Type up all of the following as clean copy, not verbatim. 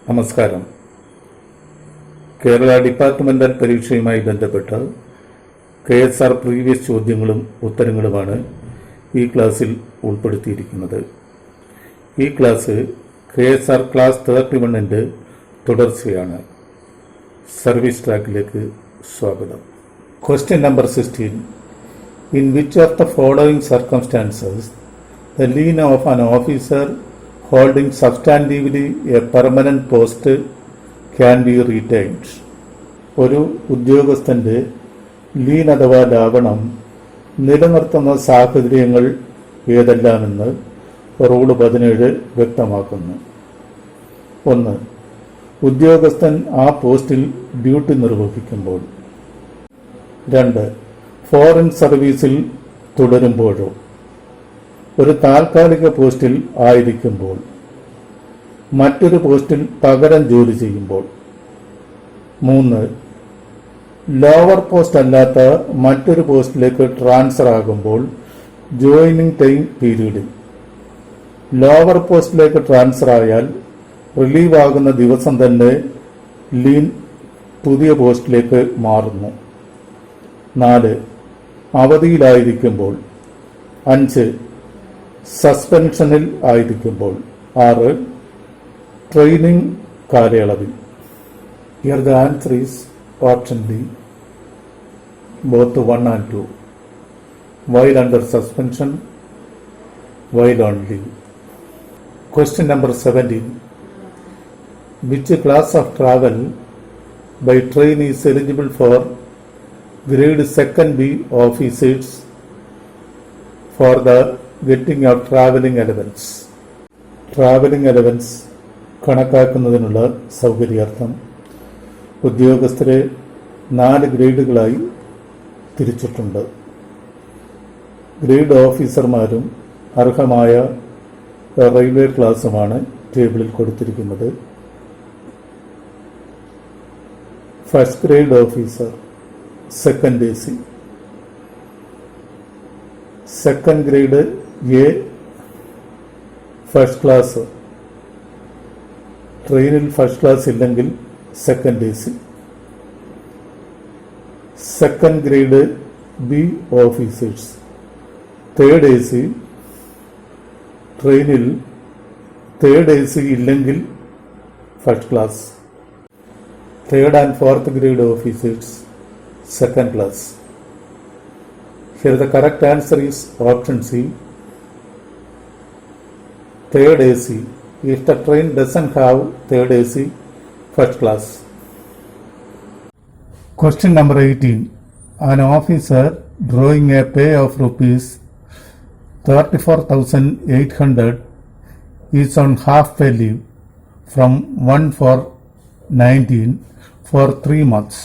നമസ്കാരം. കേരള ഡിപ്പാർട്ട്മെന്റൽ പരീക്ഷയുമായി ബന്ധപ്പെട്ട KSR previous ചോദ്യങ്ങളും ഉത്തരങ്ങളുമാണ് ഈ ക്ലാസ്സിൽ ഉൾപ്പെടുത്തിയിരിക്കുന്നത്. ഈ ക്ലാസ് KSR ക്ലാസ് 31ന്റെ തുടർച്ചയാണ്. സർവീസ് ട്രാക്കിലേക്ക് സ്വാഗതം. Question number 16. In which of the following circumstances the lien of an officer holding substantively a permanent post can be retained? ഒരു ഉദ്യോഗസ്ഥന്റെ ലീൻ അഥവാ ലാവണം നിലനിർത്തുന്ന സാഹചര്യങ്ങൾ ഏതെല്ലാമെന്ന് റൂൾ 17 വ്യക്തമാക്കുന്നു. 1. ഉദ്യോഗസ്ഥൻ ആ പോസ്റ്റിൽ ഡ്യൂട്ടി നിർവഹിക്കുമ്പോൾ. 2. ഫോറിൻ സർവീസിൽ തുടരുമ്പോഴോ ഒരു താൽക്കാലിക പോസ്റ്റിൽ ആയിരിക്കുമ്പോൾ, മറ്റൊരു പോസ്റ്റിൽ പകരം ജോലി ചെയ്യുമ്പോൾ. 3. ലോവർ പോസ്റ്റ് അല്ലാത്ത മറ്റൊരു പോസ്റ്റിലേക്ക് ട്രാൻസ്ഫർ ആകുമ്പോൾ ജോയിനിങ് ടൈം പീരീഡിൽ. ലോവർ പോസ്റ്റിലേക്ക് ട്രാൻസ്ഫർ ആയാൽ റിലീവ് ആകുന്ന ദിവസം തന്നെ ലീൻ പുതിയ പോസ്റ്റിലേക്ക് മാറുന്നു. 4. അവധിയിലായിരിക്കുമ്പോൾ. 5. സസ്പെൻഷനിൽ ആയിരിക്കുമ്പോൾ. 6. ട്രെയിനിങ് കാലയളവിൽ. Here the answer is option B, both 1 and 2. While under suspension, while on leave. Question number 17. Which class of travel by train is eligible for grade 2nd B officers for the getting of travelling allowance? Travelling allowance കണക്കാക്കുന്നതിനുള്ള സൗകര്യാർത്ഥം ഉദ്യോഗസ്ഥരെ 4 ഗ്രേഡുകളായി തിരിച്ചിട്ടുണ്ട്. Grade ഓഫീസർമാരും അർഹമായ railway ക്ലാസുമാണ് ടേബിളിൽ കൊടുത്തിരിക്കുന്നത്. First grade officer second AC. Second grade A first class. ട്രെയിനിൽ first class ഇല്ലെങ്കിൽ second AC. Second grade B officers third AC. ട്രെയിനിൽ third AC ഇല്ലെങ്കിൽ first class. Third and fourth grade officers second class. Here the correct answer is option C, third AC. If the train doesn't have third AC, first class. Question number 18. An officer drawing a pay of rupees 34,800 is on half-pay leave from 1/4/19 for 3 months.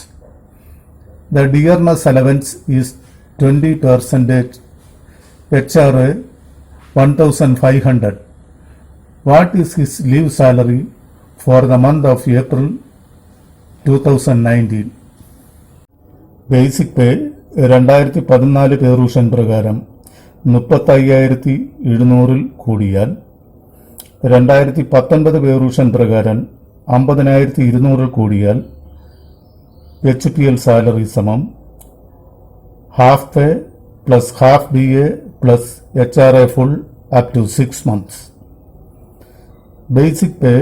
The dearness allowance is 20%, HR 1,500. What is his leave salary for the month of April 2019? Basic pay 2014 പേറൂഷൻ പ്രകാരം 35,700 കൂടിയാൽ 2019 പേറൂഷൻ പ്രകാരം 50,200 കൂടിയാൽ HPL salary സമം half pay plus half DA plus HRA full up to 6 months. Basic pay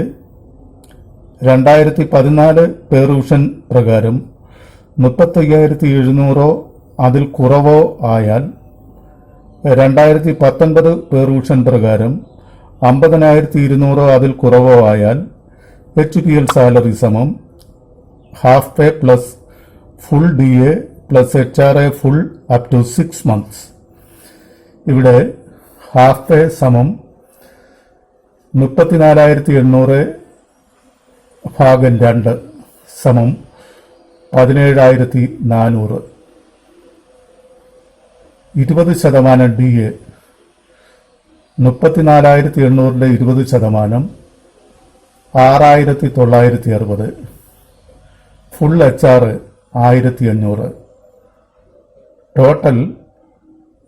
2014 പേറൂഷൻ പ്രകാരം 35,700 അതിൽ കുറവോ ആയാൽ 2019 പേറൂഷൻ പ്രകാരം 50,200 അതിൽ കുറവോ ആയാൽ HPL സാലറി സമം half pay plus full DA plus HRA full up to 6 months. ഇവിടെ ഹാഫ് പേ സമം 34,800 ഭാഗം 2 സമം 17,400. 20% DA 34,800 20% 6,960. Full HR 1,500. Total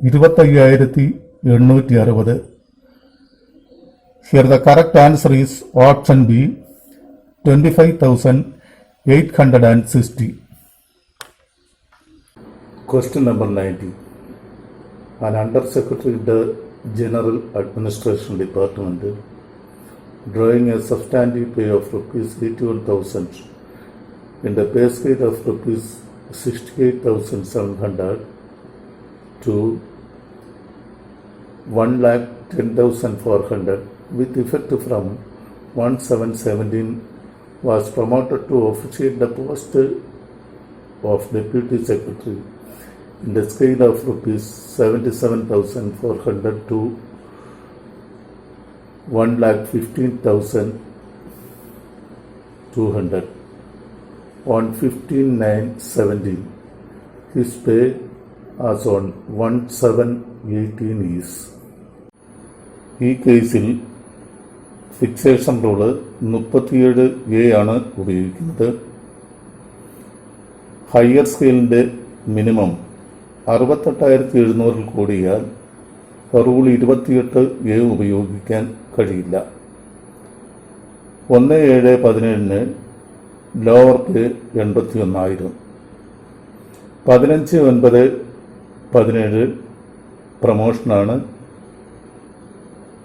25,860. Here the correct answer is option B, 25,860. Question number 90. An Undersecretary in the General Administration Department drawing a substantive pay of rupees 81,000 in the pay scale of rupees 68,700 to 1,10,400 with effect from 1/7/17 was promoted to officiate the post of Deputy Secretary in the scale of rupees 77,400 to 1,15,200 on 15/9/17. His pay as on 1/7/18 is. ഈ കേസിൽ fixation rule 37A ആണ് ഉപയോഗിക്കുന്നത്. Higher സ്കെയിലിൻ്റെ minimum 68,700 കൂടിയാൽ rule 28A ഉപയോഗിക്കാൻ കഴിയില്ല. 1/7/17 lower പേ 81,000. 15/9/17 പ്രമോഷനാണ്.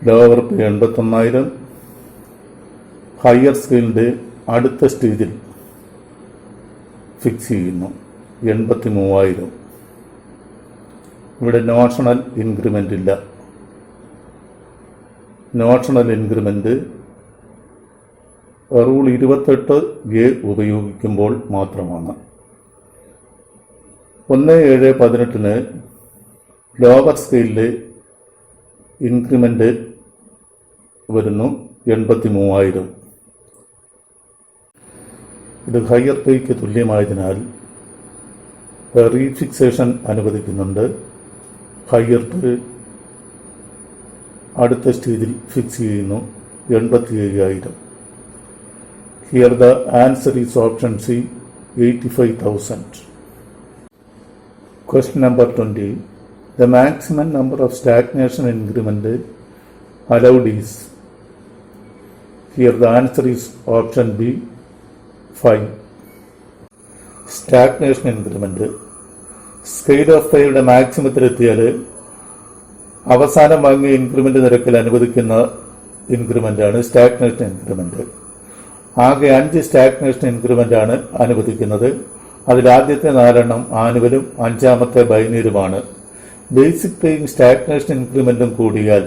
Lower പേ 81,000. Higher സ്കെയിലിൻ്റെ അടുത്ത സ്റ്റേജിൽ fix ചെയ്യുന്നു 83,000. ഇവിടെ നോഷണൽ ഇൻക്രിമെൻ്റ് ഇല്ല. നോഷണൽ ഇൻക്രിമെൻ്റ് റൂൾ 28A ഉപയോഗിക്കുമ്പോൾ മാത്രമാണ്. 1/7/18 ലോവർ സ്കെയിലിലെ ഇൻക്രിമെൻ്റ് വരുന്നു 83,000. ഇത് ഹയർ പേയ്ക്ക് തുല്യമായതിനാൽ റീഫിക്സേഷൻ അനുവദിക്കുന്നുണ്ട്. ഹയർ പേ അടുത്ത സ്റ്റേജിൽ ഫിക്സ് ചെയ്യുന്നു 87,000. Here the answer is option C 85,000. Question number 20. The maximum number of stagnation increment allowed is. Here the answer is option B 5. Stagnation increment scale of പേയുടെ മാക്സിമത്തിലെത്തിയാൽ അവസാനം വാങ്ങിയ ഇൻക്രിമെൻ്റ് നിരക്കിൽ അനുവദിക്കുന്ന ഇൻക്രിമെൻ്റാണ് സ്റ്റാഗ്നേഷൻ ഇൻക്രിമെൻ്റ്. ആകെ 5 സ്റ്റാഗ്നേഷൻ ഇൻക്രിമെൻ്റാണ് അനുവദിക്കുന്നത്. അതിലാദ്യത്തെ 4 ആനുവലും 5ാമത്തെ ബൈനീരുമാണ്. Basic പേയും stagnation ഇൻക്രിമെൻറ്റും കൂടിയാൽ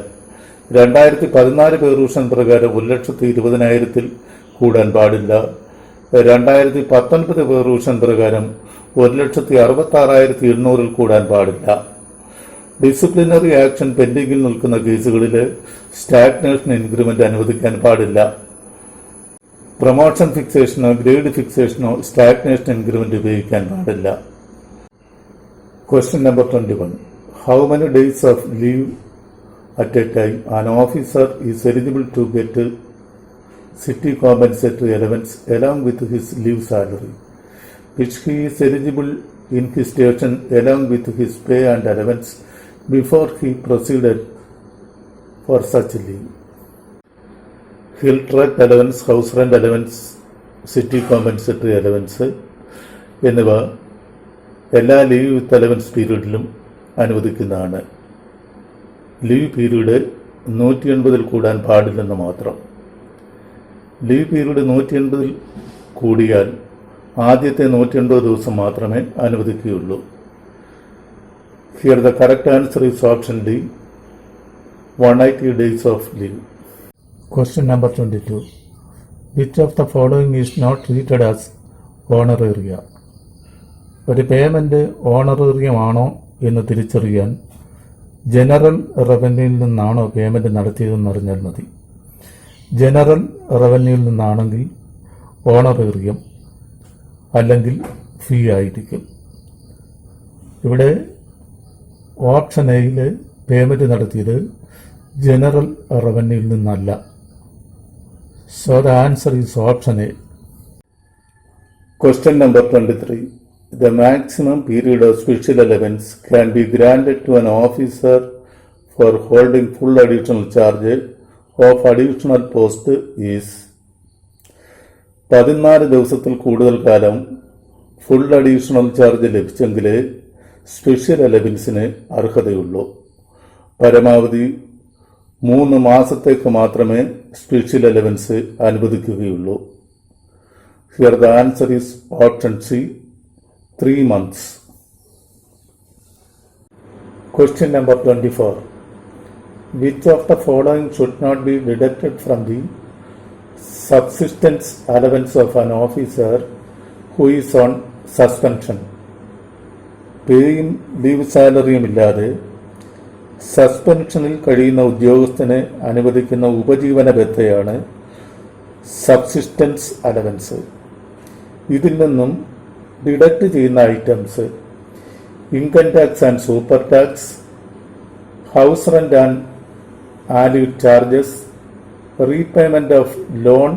2014 പേറൂഷൻ പ്രകാരം 1,20,000 കൂടാൻ പാടില്ല. 2019 പേറൂഷൻ പ്രകാരം 1,66,700 കൂടാൻ പാടില്ല. ഡിസിപ്ലിനറി ആക്ഷൻ പെൻഡിങ്ങിൽ നിൽക്കുന്ന കേസുകളിൽ സ്റ്റാഗ്നേഷൻ ഇൻക്രിമെന്റ് അനുവദിക്കാൻ പാടില്ല. പ്രൊമോഷൻ ഫിക്സേഷനോ ഗ്രേഡ് ഫിക്സേഷനോ സ്റ്റാഗ്നേഷൻ ഇൻക്രിമെന്റ് ഉപയോഗിക്കാൻ പാടില്ല. Question number 21. How many days of leave at a time an officer is eligible to get city compensatory allowance along with his leave salary, which he is eligible in his station along with his pay and allowance before he proceeded for such leave? Hill tract allowance, house rent allowance, city compensatory allowance എന്നിവ എല്ലാ leave വിത്ത് allowance പീരീഡിലും അനുവദിക്കുന്നതാണ്. Leave period 180 കൂടാൻ പാടില്ലെന്ന് മാത്രം. Leave period 180 കൂടിയാൽ ആദ്യത്തെ 180 ദിവസം മാത്രമേ അനുവദിക്കുകയുള്ളൂ. Here the correct answer is option D 180 days of leave. Question number 22. Which of the following is not treated as honoraria? ഒരു പേയ്മെൻറ്റ് ഓണറേറിയമാണോ എന്ന് തിരിച്ചറിയാൻ ജനറൽ റവന്യൂവിൽ നിന്നാണോ പേയ്മെൻറ്റ് നടത്തിയതെന്ന് അറിഞ്ഞാൽ മതി. ജനറൽ റവന്യൂവിൽ നിന്നാണെങ്കിൽ ഓണറേറിയം അല്ലെങ്കിൽ ഫീ ആയിരിക്കും. ഇവിടെ ഓപ്ഷൻ എയിൽ പേയ്മെൻറ്റ് നടത്തിയത് ജനറൽ റവന്യൂവിൽ നിന്നല്ല. So the answer is option A. Question number 23. The maximum period of special allowance can be granted to an officer for holding full additional charge of additional post is. 14 ദിവസത്തിൽ കൂടുതൽ കാലം full additional charge ലഭിച്ചെങ്കിലേ special അലവൻസിന് അർഹതയുള്ളൂ. പരമാവധി 3 മാസത്തേക്ക് മാത്രമേ special allowance അനുവദിക്കുകയുള്ളൂ. Here the answer is option C, 3 months. Question number 24. Which of the following should not be deducted from the subsistence allowance of an officer who is on suspension? പേയും leave സാലറിയും ഇല്ലാതെ സസ്പെൻഷനിൽ കഴിയുന്ന ഉദ്യോഗസ്ഥന് അനുവദിക്കുന്ന ഉപജീവന ഭത്തയാണ് subsistence allowance. ഇതിൽ നിന്നും deduct ചെയ്യുന്ന items income tax and super tax, house rent and annual charges, repayment of loan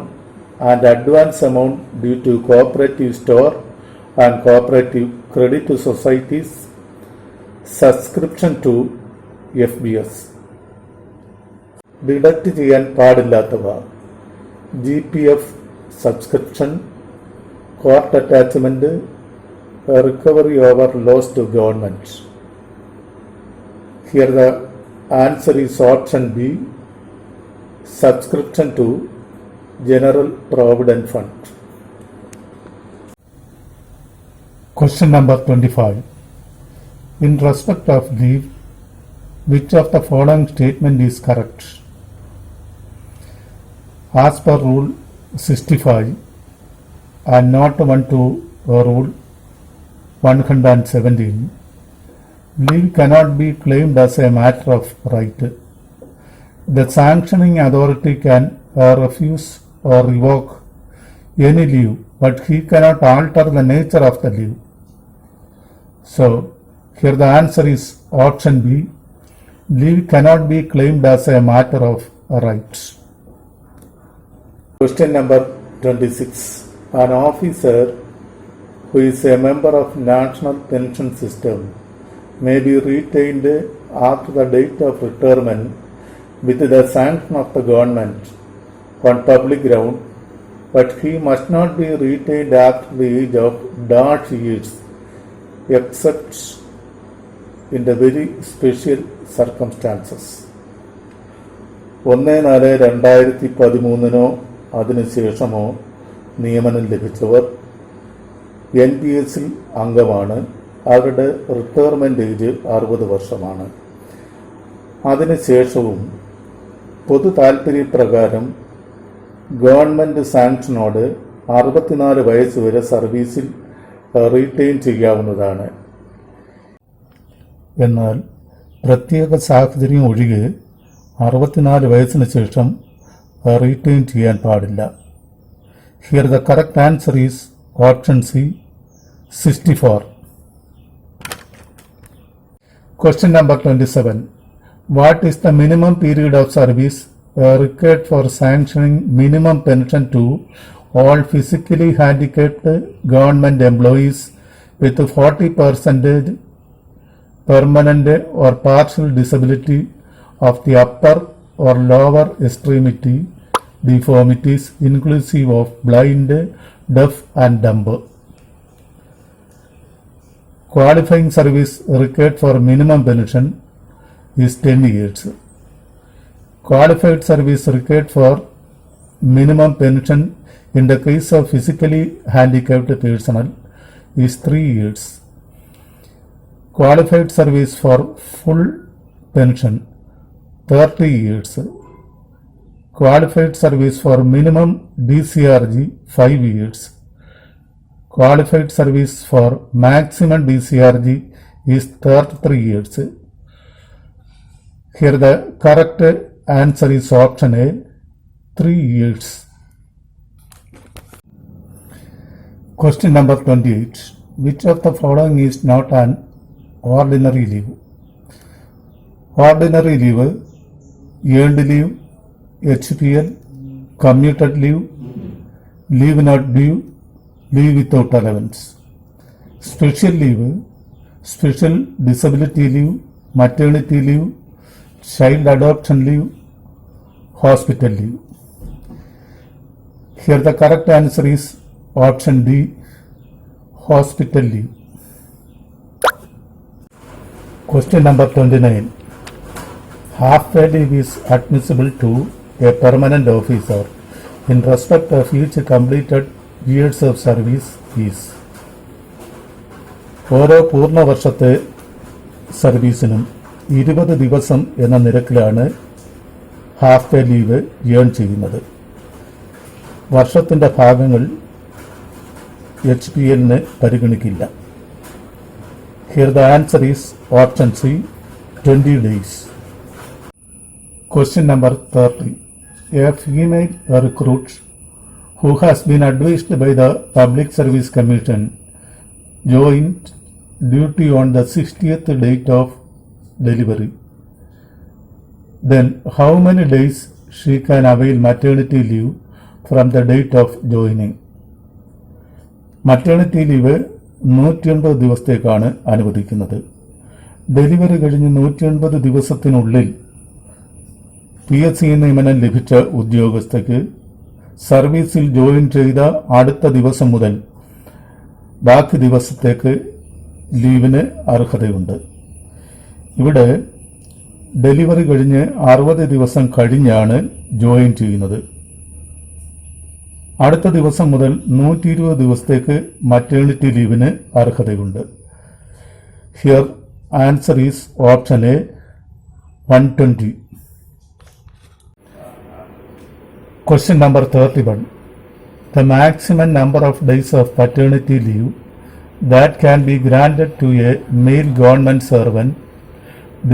and advance amount due to cooperative store and cooperative credit societies, subscription to FBS. Deduct ചെയ്യാൻ പാടില്ലാത്തവ GPF subscription, court attachment, recovery over loss to government. Here the answer is option B, subscription to General Provident Fund. Question number 25. In respect of leave, which of the following statement is correct? As per Rule 65 and not 1 to Rule 117, leave cannot be claimed as a matter of right. The sanctioning authority can refuse or revoke any leave, but he cannot alter the nature of the leave. So, here the answer is option B. Leave cannot be claimed as a matter of right. Question number 26. An officer who is a member of National Pension System may be retained after the date of retirement with the sanction of the government on public ground, but he must not be retained after the age of dash years, except in the very special circumstances. 1/4/2013 അതിനുശേഷമോ നിയമനം ലഭിച്ചവർ NPS അംഗമാണ്. അവരുടെ retirement age 60 വർഷമാണ്. അതിനുശേഷവും പൊതു താൽപര്യപ്രകാരം government സാങ്ഷനോട് 64 വയസ്സ് വരെ സർവീസിൽ retain ചെയ്യാവുന്നതാണ്. എന്നാൽ പ്രത്യേക സാഹചര്യം ഒഴികെ 64 വയസ്സിന് ശേഷം റീറ്റെയിൻ ചെയ്യാൻ പാടില്ല. Here the correct answer is option C, 64. Question number 27. What is the minimum period of service required for sanctioning minimum pension to all physically handicapped government employees with 40% permanent or partial disability of the upper or lower extremity deformities inclusive of blind, deaf and dumb? Qualifying service required for minimum pension is 10 years. Qualified service required for minimum pension in the case of physically handicapped personnel is 3 years. Qualified service for full pension 30 years. Qualified service for minimum DCRG 5 years. Qualified service for maximum DCRG is 33 years. Here the correct answer is option A, 3 years. Question number 28. Which of the following is not an ordinary leave? Ordinary leave, earned leave, HPL, commuted leave, leave not due, leave without allowance. Special leave, special disability leave, maternity leave, child adoption leave, hospital leave. Here the correct answer is option D, hospital leave. Question number 29. Half-pay leave is admissible to a permanent officer in respect of each completed years of service is. ഓരോ പൂർണ്ണ വർഷത്തെ സർവീസിനും 20 ദിവസം എന്ന നിരക്കിലാണ് half പേ leave earn ചെയ്യുന്നത്. വർഷത്തിൻ്റെ ഭാഗങ്ങൾ HPLന് പരിഗണിക്കില്ല. Here the answer is option C, 20 days. Question number 30. A female recruit who has been advised by the Public Service Commission joined duty on the 60th date of delivery. Then how many days she can avail maternity leave from the date of joining? Maternity leave 180 ദിവസത്തേക്കാണ് അനുവദിക്കുന്നത്. Delivery കഴിഞ്ഞ് 180 ദിവസത്തിനുള്ളിൽ PSC നിയമനം ലഭിച്ച ഉദ്യോഗസ്ഥയ്ക്ക് സർവീസിൽ join ചെയ്ത അടുത്ത ദിവസം മുതൽ ബാക്കി ദിവസത്തേക്ക് ലീവിന് അർഹതയുണ്ട്. ഇവിടെ ഡെലിവറി കഴിഞ്ഞ് 60 ദിവസം കഴിഞ്ഞാണ് ജോയിൻ ചെയ്യുന്നത്. അടുത്ത ദിവസം മുതൽ 120 ദിവസത്തേക്ക് മറ്റേണിറ്റി ലീവിന് അർഹതയുണ്ട്. Here answer is option A, 120. Question number 31. The maximum number of days of paternity leave that can be granted to a male government servant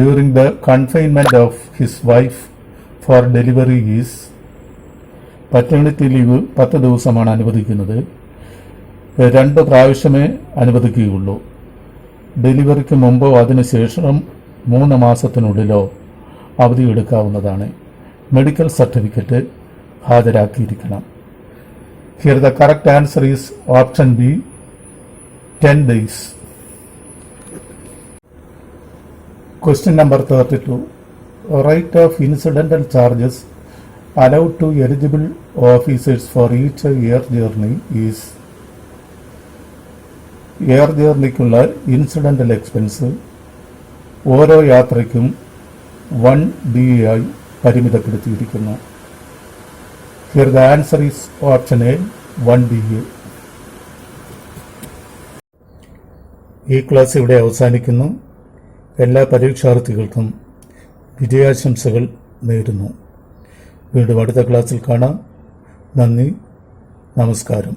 during the confinement of his wife for delivery is. പറ്റേണിറ്റി leave 10 ദിവസമാണ് അനുവദിക്കുന്നത്. 2 പ്രാവശ്യമേ അനുവദിക്കുകയുള്ളൂ. ഡെലിവറിക്ക് മുമ്പോ അതിനുശേഷം 3 മാസത്തിനുള്ളിലോ അവധിയെടുക്കാവുന്നതാണ്. Medical certificate ഹാജരാക്കിയിരിക്കണം. Here the correct answer is option B, 10 days. Question number 32. Rate of incidental charges allowed to eligible officers for each air journey is. Air ജേർണിക്കുള്ള incidental expense ഓരോ യാത്രയ്ക്കും 1 DA ആയി പരിമിതപ്പെടുത്തിയിരിക്കുന്നു. Here the answer is option A, 1 DA. ഈ class ഇവിടെ അവസാനിക്കുന്നു. എല്ലാ പരീക്ഷാർത്ഥികൾക്കും വിജയാശംസകൾ നേരുന്നു. വീണ്ടും അടുത്ത ക്ലാസ്സിൽ കാണാം. നന്ദി, നമസ്കാരം.